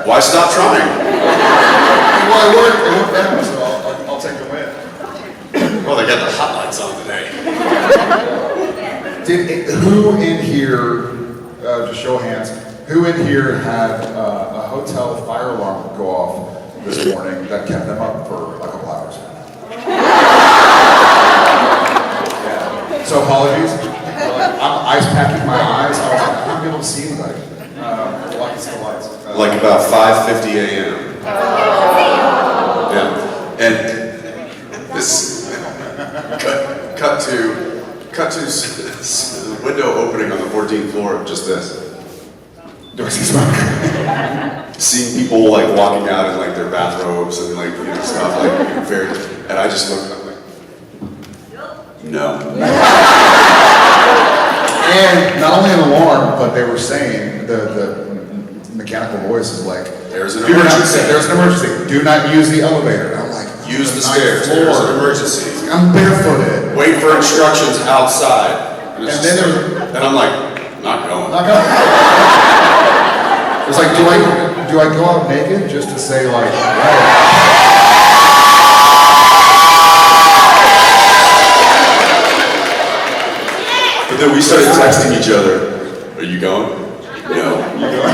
Why stop trying? Well, it worked for them, so I'll take the win. Well, they got the hot lights on today. Who in here, just show of hands, who in here had a hotel fire alarm go off this morning that kept them up for a couple hours? Yeah. So apologies. I'm ice packing my eyes. I was like, I'm not gonna be able to see anybody. Lights. Like about 5:50 a.m. Yeah, and this cut to the window opening on the 14th floor of just this. Do I see smoke? Seeing people like walking out in like their bathrobes and like stuff like very, and I just looked up like, no. And not only an alarm, but they were saying the mechanical voice is like, there's an emergency. There's an emergency. Do not use the elevator. And I'm like, use the stairs. There's an emergency. I'm barefooted. Wait for instructions outside. And then I'm like, not going. Not going. It's like, do I go out naked just to say like, hey. But then we started texting each other. Are you going? No. You going?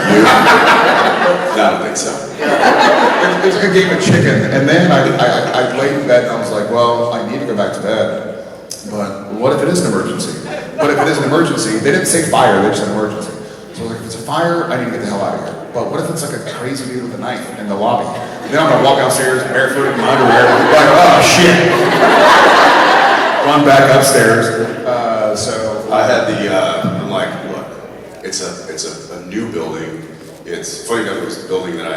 No, I don't think so. It's like a game of chicken. And then I laid in bed and I was like, well, I need to go back to bed. But what if it is an emergency? But if it is an emergency, they didn't say fire, they just said emergency. So I was like, if it's a fire, I need to get the hell out of here. But what if it's like a crazy dude with a knife in the lobby? And then I'm gonna walk downstairs barefooted in my underwear, like, oh shit. Run back upstairs. So I had I'm like, look, it's a new building. It's funny enough, it was the building that I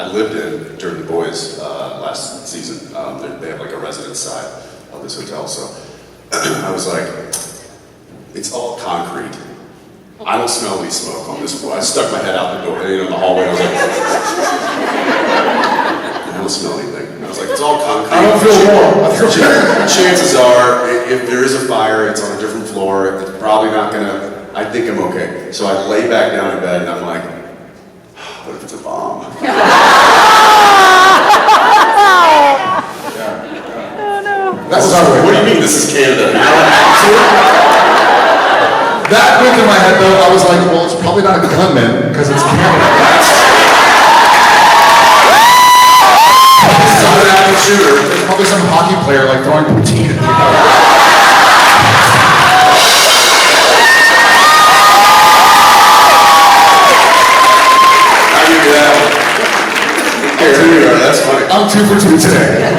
lived in during the boys last season. They have like a residence side of this hotel, so I was like, it's all concrete. I don't smell any smoke on this floor. I stuck my head out the door, in the hallway. I was like, I don't smell anything. I was like, it's all concrete. I don't feel warm. Chances are, if there is a fire, it's on a different floor. It's probably not gonna. I think I'm okay. So I lay back down in bed and I'm like, what if it's a bomb? What do you mean this is Canada? That went through my head though. I was like, well, it's probably not a gunman because it's Canada. It's not an active shooter. It's probably some hockey player like throwing poutine at people. I'll give you that one. Hey, there you are. That's funny. I'm 2 for 2 today.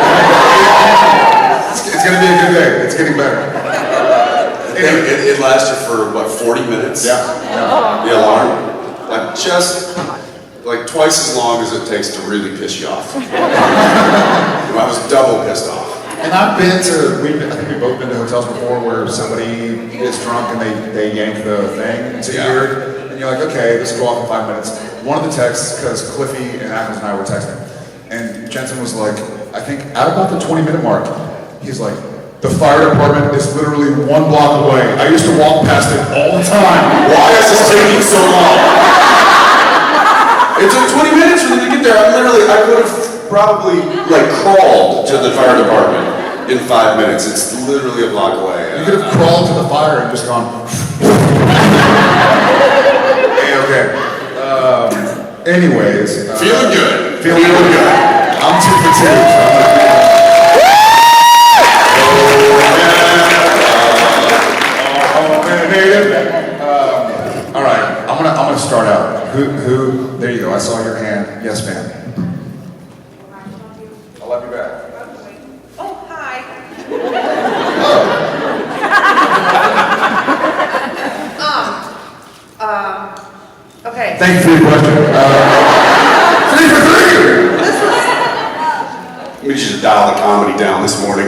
It's gonna be a good day. It's getting better. It lasted for what, 40 minutes? Yeah. The alarm, like just like twice as long as it takes to really piss you off. I was double pissed off. And I've been to, I think we've both been to hotels before where somebody gets drunk and they yank the thing into your ear, and you're like, okay, this will go off in 5 minutes. One of the texts, because Cliffy and Ackles and I were texting, and Jensen was like, I think at about the 20-minute mark, he's like, the fire department is literally 1 block away. I used to walk past it all the time. Why is this taking so long? It took 20 minutes for them to get there. I would have probably like crawled to the fire department in 5 minutes. It's literally a block away. You could have crawled to the fire and just gone. Hey, okay. Anyways. Feeling good. Feeling good. I'm 2 for 2. All right, I'm gonna start out. Who? There you go. I saw your hand. Yes, ma'am. I'll love you back. Oh, hi. Okay. Thank you for your question. 3 for 3. This was, We should dial the comedy down this morning.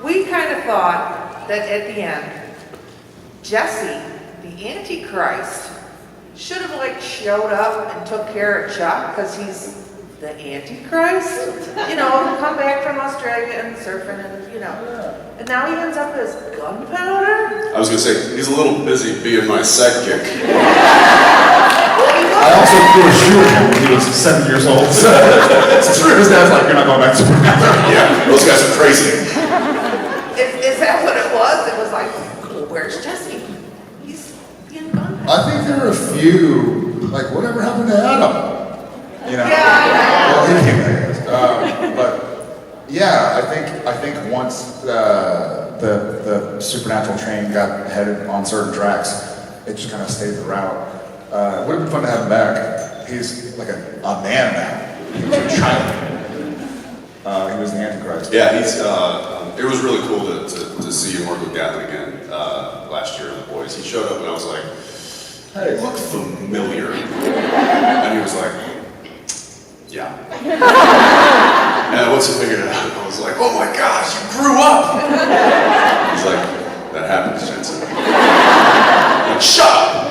we kind of thought that at the end, Jesse, the Antichrist, should have like showed up and took care of Chuck because he's the Antichrist, come back from Australia and surfing and, and now he ends up as gunpowder? I was gonna say, he's a little busy being my sidekick. I also threw a shoe at him when he was 7 years old. So his dad's like, you're not going back to Superman. Yeah, those guys are crazy. Is that what it was? It was like, where's Jesse? He's being gunpowder. I think there are a few, like, whatever happened to Adam? Yeah. Well, he came back. But yeah, I think once the supernatural train got headed on certain tracks, it just kind of stayed the route. It would have been fun to have him back. He's like a man now. He was a child. He was the Antichrist. Yeah, it was really cool to see him work with Gavin again last year on The Boys. He showed up and I was like, hey, you look familiar. And he was like, yeah. And once he figured it out, I was like, oh my gosh, you grew up! He's like, that happens, Jensen. I'm like, shut up!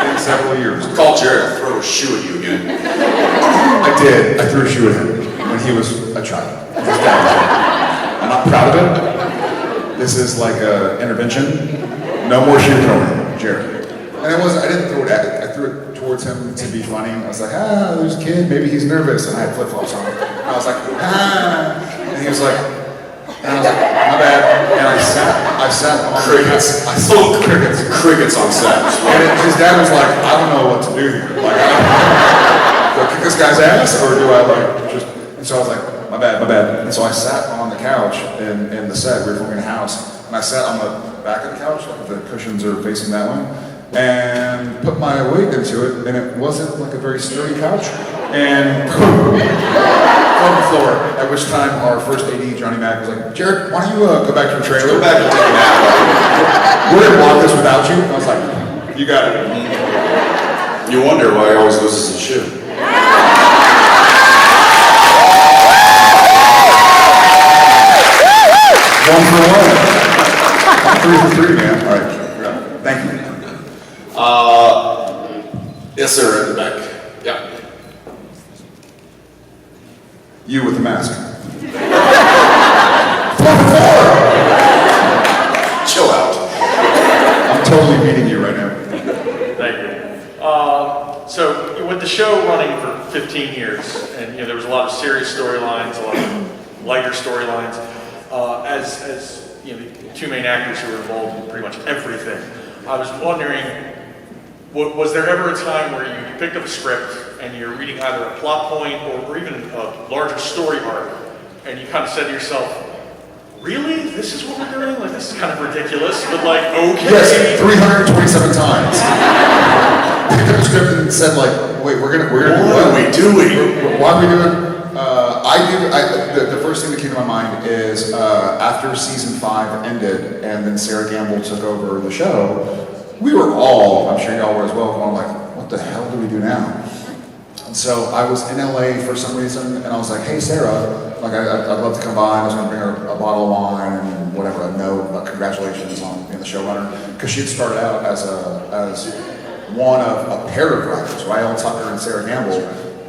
In several years. Call Jared, I'll throw a shoe at you again. I did. I threw a shoe at him when he was a child. His dad was there. I'm not proud of it. This is like an intervention. No more shoe throwing, Jared. And I didn't throw it at him. I threw it towards him to be funny. I was like, there's a kid, maybe he's nervous. And I had flip-flops on. And I was like, And he was like, my bad. And I sat on Crickets. I saw crickets. Crickets on set. And his dad was like, I don't know what to do here. Like, do I kick this guy's ass or do I just, and so I was like, my bad. And so I sat on the couch in the set, we were filming a house, and I sat on the back of the couch, like the cushions are facing that way, and put my weight into it, and it wasn't like a very sturdy couch, and boom, on the floor, at which time our first AD, Johnny Mack, was like, Jared, why don't you go back to your trailer? Go back and take a nap. We're gonna walk this without you. And I was like, you got it. You wonder why he always loses his shoe. One for one. 3 for 3, man. All right. Thank you. Yes, sir, in the back. Yeah. You with the mask. 4 for 4! Chill out. I'm totally beating you right now. Thank you. So with the show running for 15 years, and there was a lot of serious storylines, a lot of lighter storylines, as the two main actors who were involved in pretty much everything, I was wondering, was there ever a time where you picked up a script and you're reading either a plot point or even a larger story arc, and you kind of said to yourself, really? This is what we're doing? Like, this is kind of ridiculous, but like, okay. Yes, 327 times. Picked up a script and said like, wait, we're gonna do What are we doing? Why are we doing? The first thing that came to my mind is after season 5 ended and then Sarah Gamble took over the show, we were all, I'm sure y'all were as well, going like, what the hell do we do now? And so I was in LA for some reason and I was like, hey Sarah, like I'd love to come by. I was gonna bring her a bottle of wine and whatever, a note, congratulations on being the showrunner. Because she had started out as one of a pair of writers, Rael Tucker and Sarah Gamble.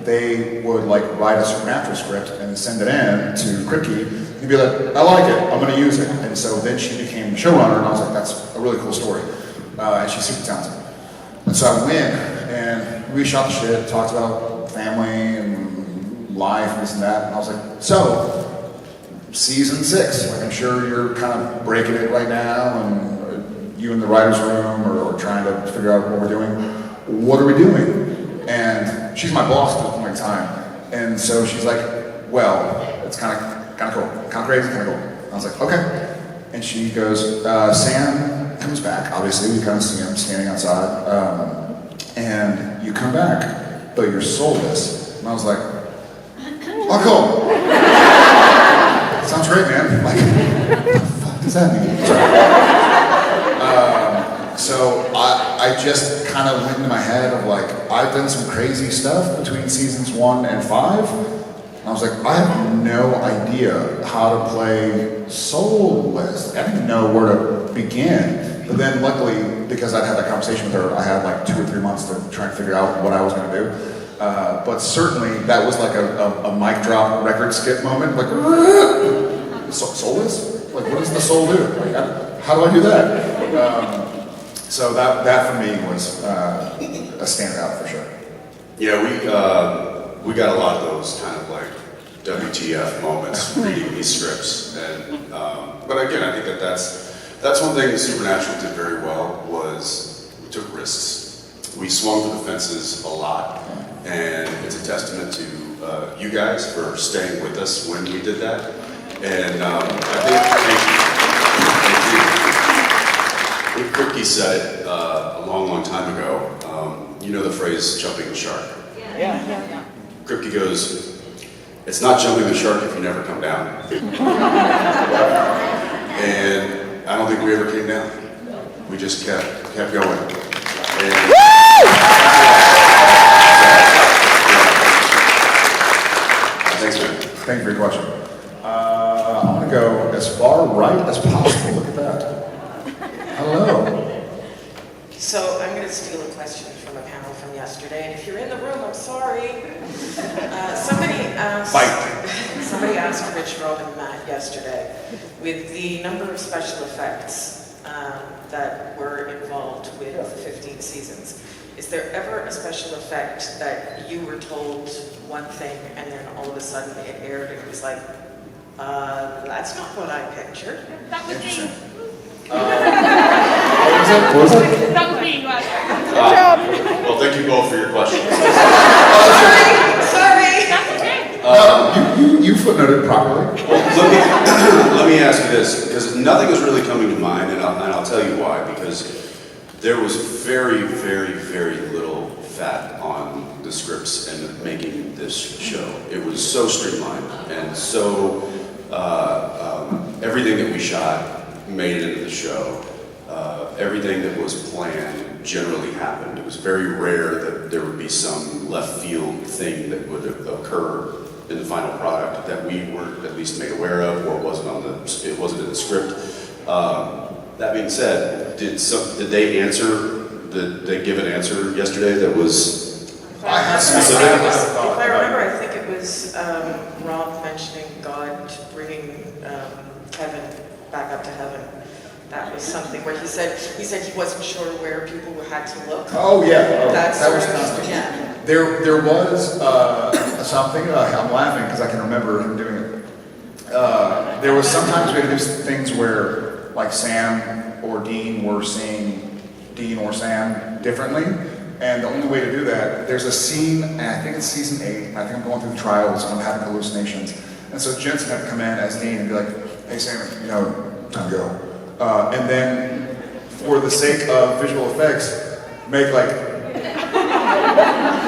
They would like write a supernatural script and send it in to Kripke. He'd be like, I like it, I'm gonna use it. And so then she became the showrunner and I was like, that's a really cool story. And she's super talented. And so I went and we shot the shit, talked about family and life and this and that. And I was like, so, season 6, like I'm sure you're kind of breaking it right now and you in the writer's room or trying to figure out what we're doing. What are we doing? And she's my boss at this point in time. And so she's like, well, it's kind of cool, kind of crazy, kind of cool. And I was like, okay. And she goes, Sam comes back. Obviously, we kind of see him standing outside. And you come back, but you're soulless. And I was like, oh, cool. Sounds great, man. Like, what the fuck does that mean? So I just kind of went into my head of like, I've done some crazy stuff between seasons 1 and 5. And I was like, I have no idea how to play soulless. I didn't know where to begin. But then luckily, because I'd had that conversation with her, I had like 2 or 3 months to try and figure out what I was going to do. But certainly that was like a mic drop record skip moment. Like, soulless? Like, what does the soul do? Like, how do I do that? So that for me was a standout for sure. Yeah, we got a lot of those kind of like WTF moments reading these scripts, and but again, I think that's one thing that Supernatural did very well was we took risks. We swung for the fences a lot, and it's a testament to you guys for staying with us when we did that. And I think Kripke said it a long time ago. You know the phrase "jumping the shark." Yeah. Kripke goes, "It's not jumping the shark if you never come down." And I don't think we ever came down. We just kept going. And, thanks, man. Thank you for your question. I want to go as far right as possible. Look at that. Hello. So I'm going to steal a question from a panel from yesterday, and if you're in the room, I'm sorry. Somebody asked Rich, Rob, and Matt yesterday, with the number of special effects that were involved with the 15 seasons, is there ever a special effect that you were told one thing and then all of a sudden it aired and it was like, that's not what I pictured? That was me. What was it? That was me. Right? Well, thank you both for your questions. Sorry. That's okay. You footnoted properly. Well, let me ask you this, because nothing is really coming to mind, and I'll tell you why. Because there was very, very, very little fat on the scripts and making this show. It was so streamlined, and so everything that we shot made it into the show. Everything that was planned generally happened. It was very rare that there would be some left field thing that would occur in the final product that we weren't at least made aware of, or it wasn't in the script. That being said, did they give an answer yesterday that was specific? If I remember, I think it was Rob mentioning God bringing Kevin back up to heaven. That was something where he said he wasn't sure where people had to look. Oh yeah, That's that was sort of- constant. yeah. There was something. I'm laughing because I can remember him doing it. There was sometimes we had to do things where like Sam or Dean were seeing Dean or Sam differently, and the only way to do that, there's a scene, and I think it's season 8. I think I'm going through the trials and I'm having hallucinations, and so Jensen had to come in as Dean and be like, "Hey Sam, time to go." And then, for the sake of visual effects, make like,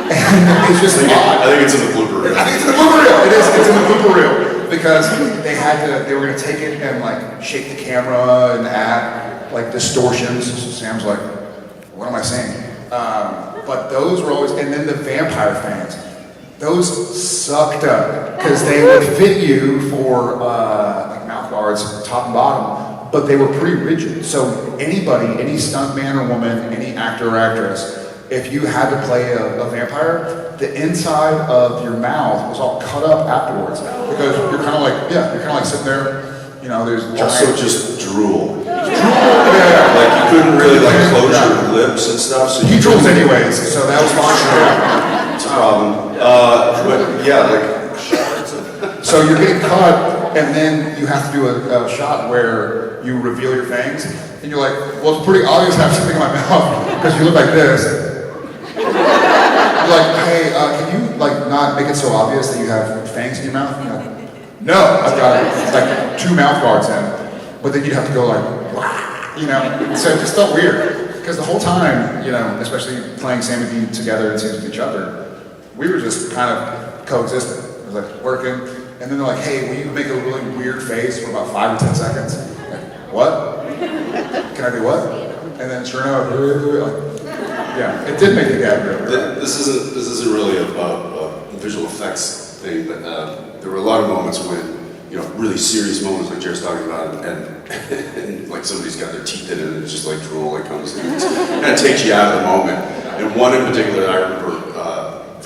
and it's just odd. I think it's in the blooper reel. I think it's in the blooper reel. It is. It's in the blooper reel because they were gonna take it and like shake the camera and add like distortions. So Sam's like, "What am I saying?" But those were always, and then the vampire fans, those sucked up because they would fit you for like mouth guards, top and bottom. But they were pretty rigid. So anybody, any stuntman or woman, any actor or actress, if you had to play a vampire, the inside of your mouth was all cut up afterwards because you're kind of like sitting there, there's Also giant, just drool. yeah. Like you couldn't really like close your lips and stuff. So He drools anyways, so that was fine. It's a problem. But yeah, like So you're getting cut, and then you have to do a shot where you reveal your fangs, and you're like, well, it's pretty obvious I have something in my mouth because you look like this. You're like, hey, can you like not make it so obvious that you have fangs in your mouth? And you're like, no, I've got like 2 mouth guards in, but then you'd have to go like, so it just felt weird because the whole time, especially playing Sam and Dean together and scenes with each other, we were just kind of coexisting. It was like working. And then they're like, hey, will you make a really weird face for about 5 or 10 seconds? Like, what? Can I do what? And then sure enough, it did make the gag real. this isn't really a visual effects thing, but there were a lot of moments when really serious moments like Jared's talking about, and like somebody's got their teeth in it, and it's just like drool that comes in. It kind of takes you out of the moment. And one in particular that I remember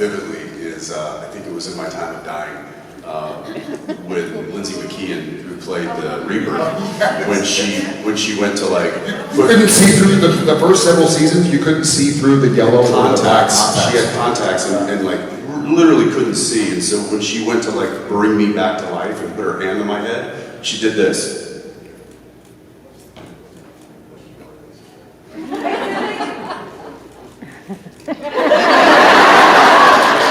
vividly is I think it was in My Time of Dying when Lindsay McKeon, who played the Rebirth, when she went to like You couldn't see through the first several seasons. You couldn't see through the yellow contacts. contacts. She had contacts and like literally couldn't see. And so when she went to like bring me back to life and put her hand on my head, she did this.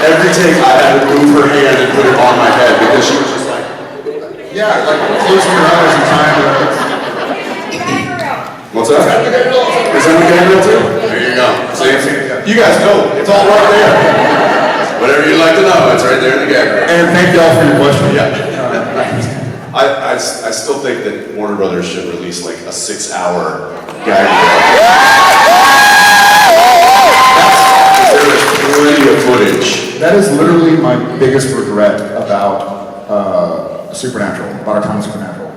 Every take I had to move her hand and put it on my head because she was just like, Yeah, like closing your eyes and trying to. what's that? Is that the gag reel too? There you go. See, you guys know, it's all right there. Whatever you'd like to know, it's right there in the gag reel. And thank y'all for your question. Yeah. I still think that Warner Brothers should release like a 6-hour gag reel. There is plenty of footage. That is literally my biggest regret about Supernatural, about our time in Supernatural.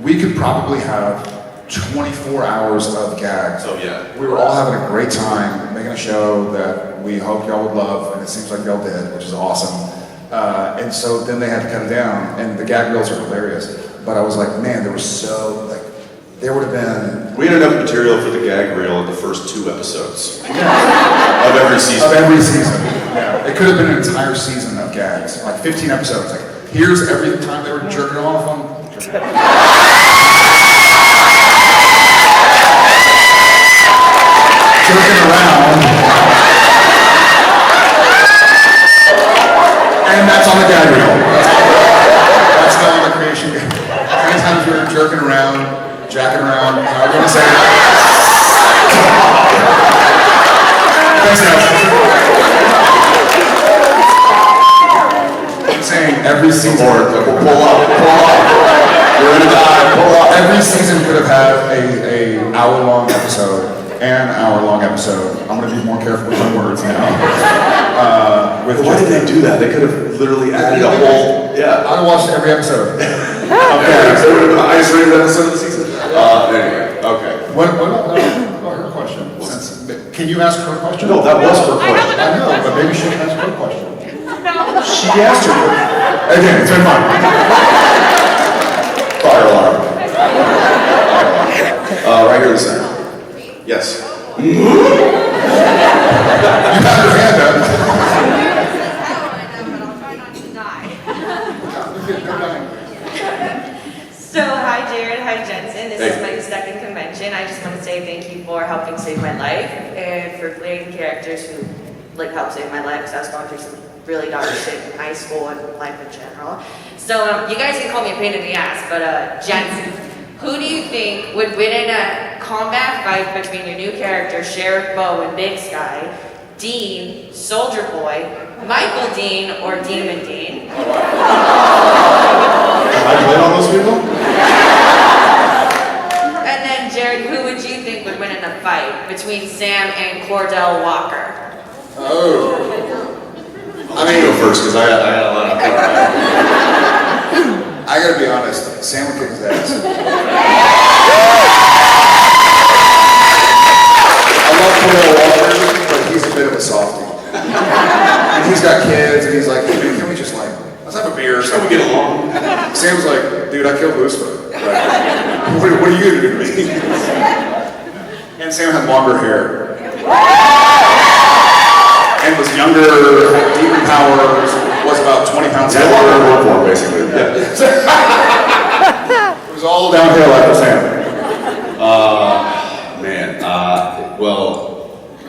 We could probably have 24 hours of gags. Oh, yeah. We were all having a great time making a show that we hoped y'all would love, and it seems like y'all did, which is awesome. And so then they had to cut it down, and the gag reels are hilarious. But I was like, man, there would have been... We had enough material for the gag reel in the first 2 episodes of every season. Of every season. Yeah. It could have been an entire season of gags, like 15 episodes. Like, here's every time they were jerking off on. Jerking around. And that's on the gag reel. That's not on the creation. How many times we were jerking around, jacking around, however you want to say it. Thanks, guys. I'm saying every season. Pull up. We're gonna die. Pull up. Every season could have had a hour-long episode and an hour-long episode. I'm gonna be more careful with my words now. Why did they do that? They could have literally added a whole. Yeah. I watched every episode. Okay. So it would have been the highest rated episode of the season. Anyway. Okay. What about her question? Can you ask her question? No, that was her question. I know, but maybe she can ask her question. She asked her. Again, it's been fun. Fire alarm. Right here in the center. Yes. You have your hand up. So, hi Jared, hi Jensen. This Hey. is my second convention. I just want to say thank you for helping save my life and for playing characters who helped save my life because I was going through some really dark shit in high school and life in general. So, you guys can call me a pain in the ass, but Jensen, who do you think would win in a combat fight between your new character, Sheriff Bo and Big Sky, Dean, Soldier Boy, Michael Dean, or Demon Dean? I played all those people? And then, Jared, who would you think would win in a fight between Sam and Cordell Walker? Oh. I'm gonna go first because I got a lot of people. I gotta be honest, Sam would kick his ass. I love Cordell Walker, but he's a bit of a softie. And he's got kids, and he's like, hey, can we just let's have a beer or How something? we get along? Sam's like, dude, I killed Lucifer. Like, what are you gonna do to me? And Sam had longer hair. And was younger, had demon powers, was about 20 pounds Yeah, heavier. one for basically. Yeah. It was all downhill after Sam. Man. Well,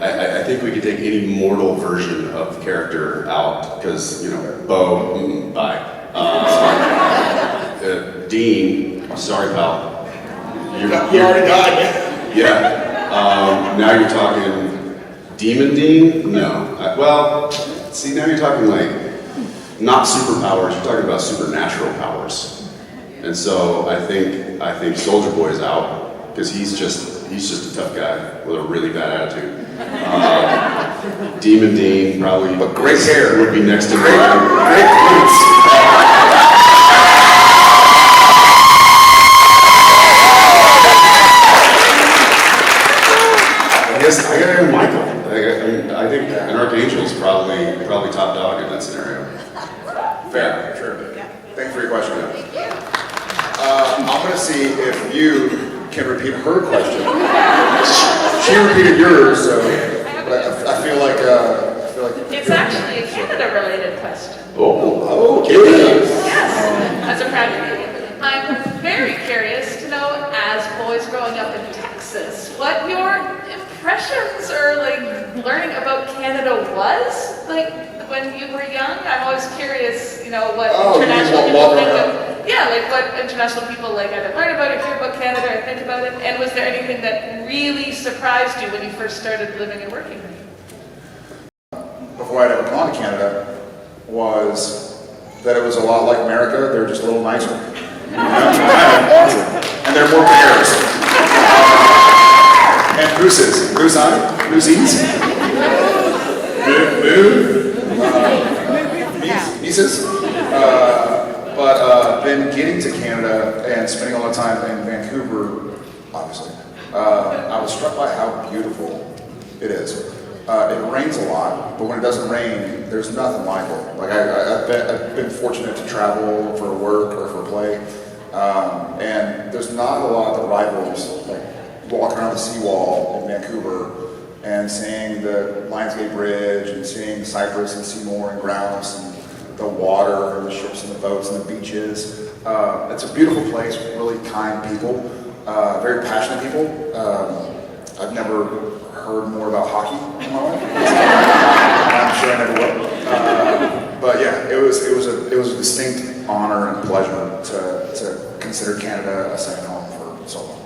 I think we could take any mortal version of character out because Bo, bye. Dean, sorry pal. You already died, man. Yeah. Now you're talking Demon Dean? No. See, now you're talking not superpowers. You're talking about supernatural powers. And so I think Soldier Boy is out because he's just a tough guy with a really bad attitude. Demon Dean probably, But great hair. would be next to Great mine. glutes. I guess I gotta go Michael. I I think an Archangel is probably top dog in that scenario. Fair, true. Thank you for your question. I'm going to see if you can repeat her question. She repeated yours, so but I feel like It's actually a Canada-related question. Oh, okay. Yes, as a proud Canadian. I'm very curious to know, as boys growing up in Texas, what your impressions or like learning about Canada was like when you were young. I'm always curious, what international people think of. Yeah, like what international people like either learn about it, hear about Canada, or think about it. And was there anything that really surprised you when you first started living and working here? before I'd ever gone to Canada was that it was a lot like America. They're just a little nicer. And they're more bears. And mooses. Moosies. Nieces. But then getting to Canada and spending all the time in Vancouver, obviously, I was struck by how beautiful it is. It rains a lot, but when it doesn't rain, there's nothing like it. Like I've been fortunate to travel for work or for play, and there's not a lot that rivals like walking around the seawall in Vancouver and seeing the Lionsgate Bridge and seeing Cypress and Seymour and Grouse and the water and the ships and the boats and the beaches. It's a beautiful place with really kind people, very passionate people. I've never heard more about hockey in my life. I'm sure I never will. But yeah, it was a distinct honor and pleasure to consider Canada a second home for so long.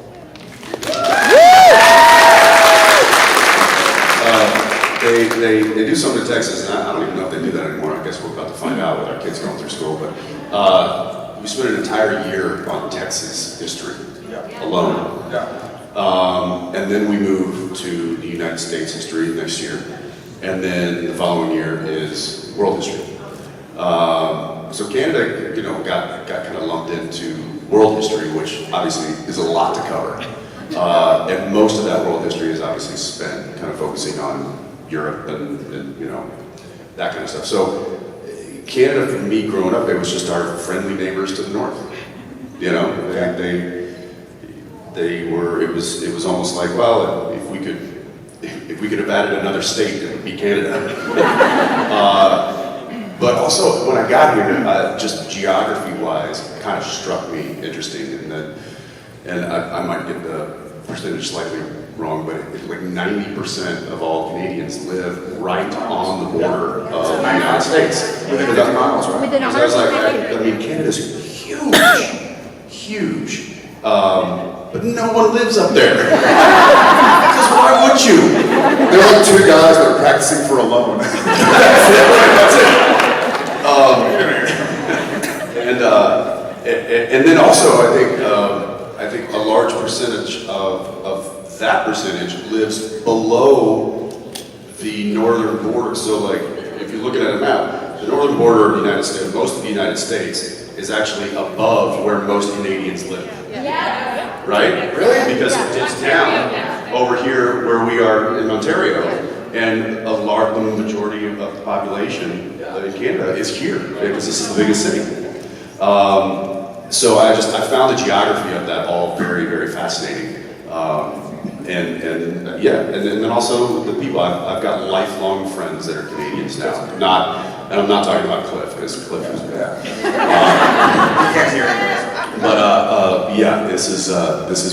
They do something in Texas, and I don't even know if they do that anymore. I guess we're about to find out with our kids going through school. But we spent an entire year on Texas history alone. Yeah. And then we move to the United States history next year. And then the following year is world history. So Canada, got kind of lumped into world history, which obviously is a lot to cover. And most of that world history is obviously spent kind of focusing on Europe and that kind of stuff. So Canada, for me growing up, it was just our friendly neighbors to the north. They were. It was almost like, well, if we could have added another state, it would be Canada. But also, when I got here, just geography-wise, it kind of struck me interesting in that, and I might get the percentage slightly wrong, but like 90% of all Canadians live right on the border of the United States. Within 50 miles, right? So I was like, I mean, Canada's huge. But no one lives up there. Because why would you? There are like two guys that are practicing for a loan. That's it. And then also, I think a large percentage of that percentage lives below the northern border. So, like, if you're looking at a map, the northern border of the United States, most of the United States, is actually above where most Canadians live. Yeah. Right? Really? Because it's down over here where we are in Ontario, and the majority of the population in Canada is here because this is the biggest city. So I found the geography of that all very, very fascinating. And then also the people. I've got lifelong friends that are Canadians now. And I'm not talking about Cliff, because Cliff is bad. You can't hear anything. But this has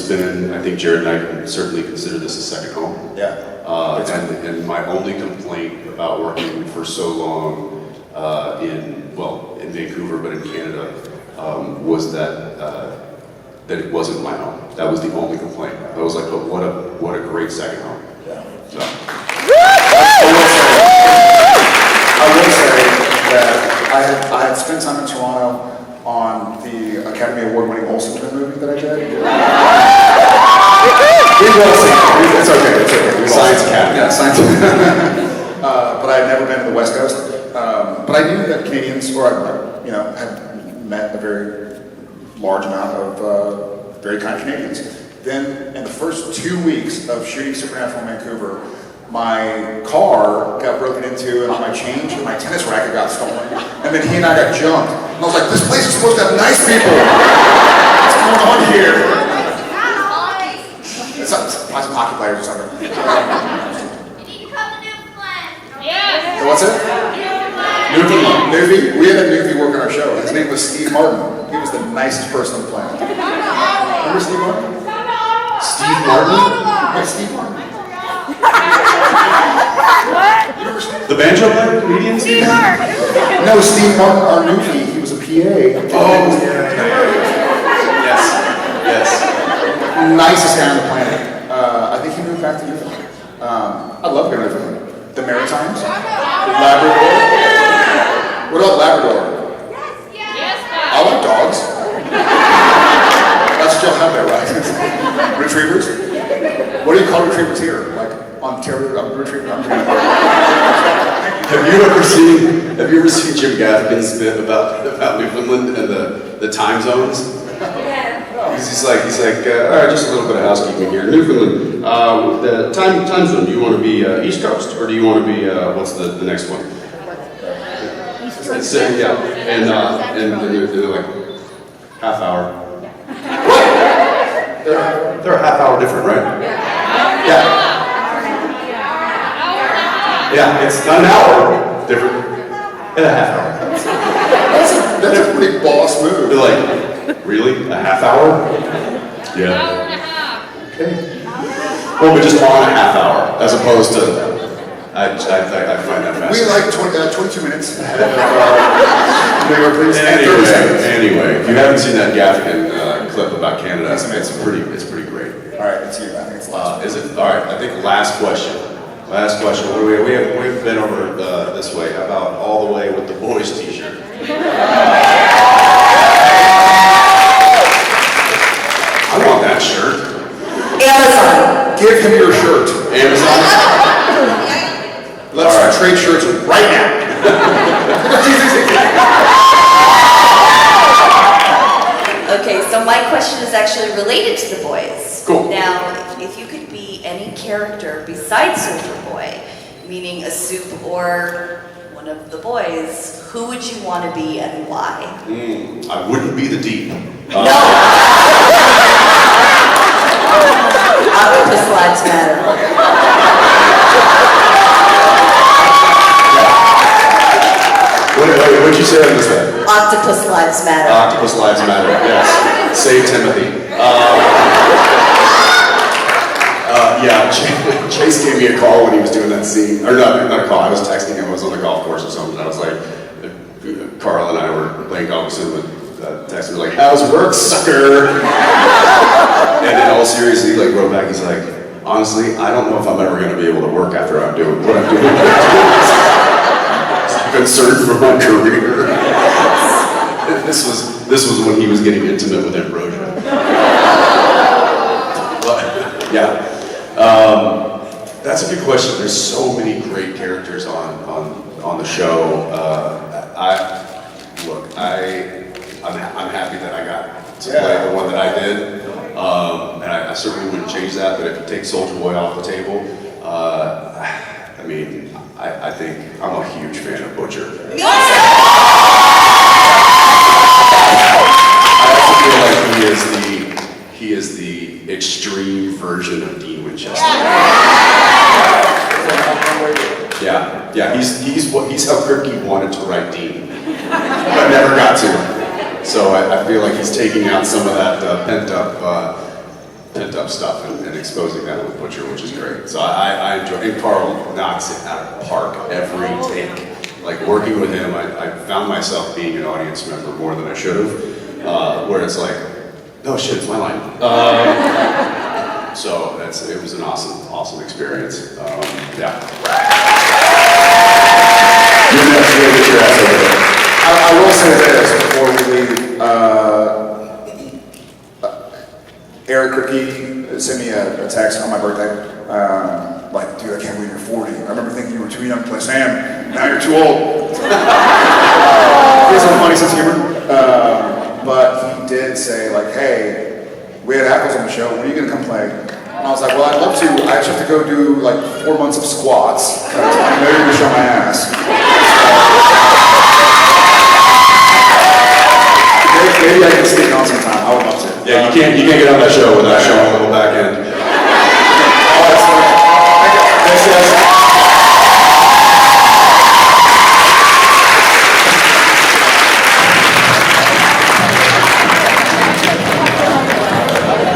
been. I think Jared and I can certainly consider this a second home. Yeah. And my only complaint about working for so long in Vancouver, but in Canada, was that it wasn't my home. That was the only complaint. I was like, but what a great second home. Yeah. So. I will say that I had spent time in Toronto on the Academy Award-winning Olsen Twin movie that I did. We've all seen it. It's okay. Science Academy. Yeah, Science Academy. But I had never been to the West Coast. But I knew that Canadians, had met a very large amount of very kind Canadians. Then, in the first 2 weeks of shooting Supernatural in Vancouver, my car got broken into and all my change and my tennis racket got stolen. And then he and I got jumped. And I was like, this place is supposed to have nice people. What's going on here? It's probably some hockey players or something. Yes. What's it? Newfie. Newfie. We had a Newfie work on our show. His name was Steve Martin. He was the nicest person on the planet. Remember Steve Martin? Steve Martin? Yeah, Steve Martin. The banjo player, comedian Steve Martin? No, Steve Martin, our Newfie. He was a PA. Oh, yeah. Yes, yes. Nicest guy on the planet. I think he moved back to Newfoundland. I love going to Newfoundland. The Maritimes, Labrador. What about Labrador? Yes, I like dogs. That's still have that, right? Retrievers. What do you call retrievers here? Like Ontario retriever? Have you ever seen Jim Gaffigan's bit about Newfoundland and the time zones? He's like, all right, just a little bit of housekeeping here. Newfoundland, the time zone. Do you want to be East Coast or do you want to be what's the next one? It's, yeah, and they're like half hour. They're a half hour different, right? Yeah. Yeah, it's not an hour different, and a half hour. That's a pretty boss move. They're like, really? A half hour? Yeah. Hour and a half. Okay. Well, but just on a half hour, as opposed to, I find that We fascinating. like 22 minutes ahead of New York, please. Anyway, if you haven't seen that Gaffigan clip about Canada, it's pretty great. All right, it's you. I think it's the last. Is it? All right, I think last question. Last question. What do we've been over this way. How about all the way with the boys t-shirt? I want that shirt. Amazon. Give him your shirt. Amazon. Let's trade shirts right now. Okay, so my question is actually related to the boys. Cool. Now, if you could be any character besides Soldier Boy, meaning a soup or one of the boys, who would you want to be and why? I wouldn't be the Deep. No! Octopus Lives Matter. What'd you say on this one? Octopus Lives Matter. Octopus Lives Matter, yes. Save Timothy. Yeah, Chase gave me a call when he was doing that scene. Or not a call, I was texting him, I was on the golf course or something. I was like, Carl and I were playing golf with him, texting me like, how's work, sucker? And in all seriousness, he like wrote back, he's like, honestly, I don't know if I'm ever going to be able to work after I'm doing what I'm doing. I'm concerned for my career. This was when he was getting intimate with Ambrosia. But, yeah. That's a good question. There's so many great characters on the show. I'm happy that I got to play the one that I did, and I certainly wouldn't change that. But if you take Soldier Boy off the table, I mean, I think I'm a huge fan of Butcher. I also feel like he is the extreme version of Dean Winchester. Yeah. He's how Kripke wanted to write Dean, but never got to. So I feel like he's taking out some of that pent up stuff and exposing that with Butcher, which is great. So I enjoy. And Carl knocks it out of the park every take. Like working with him, I found myself being an audience member more than I should have. Where it's like, oh shit, it's my line. So it was an awesome experience. Yeah. You're gonna have to go get your ass over there. I will say this before we leave. Eric Kripke sent me a text on my birthday. Like, dude, I can't believe you're 40. I remember thinking you were too young to play Sam. Now you're too old. He has a funny sense of humor. But he did say, like, hey, we had Apples on the show. When are you going to come play And I was like, well, I'd love to. I actually have to go do like 4 months of squats. I know you're gonna show my ass. Maybe I can sneak on sometime. I would love to. Yeah, you can't get on that show without showing a little back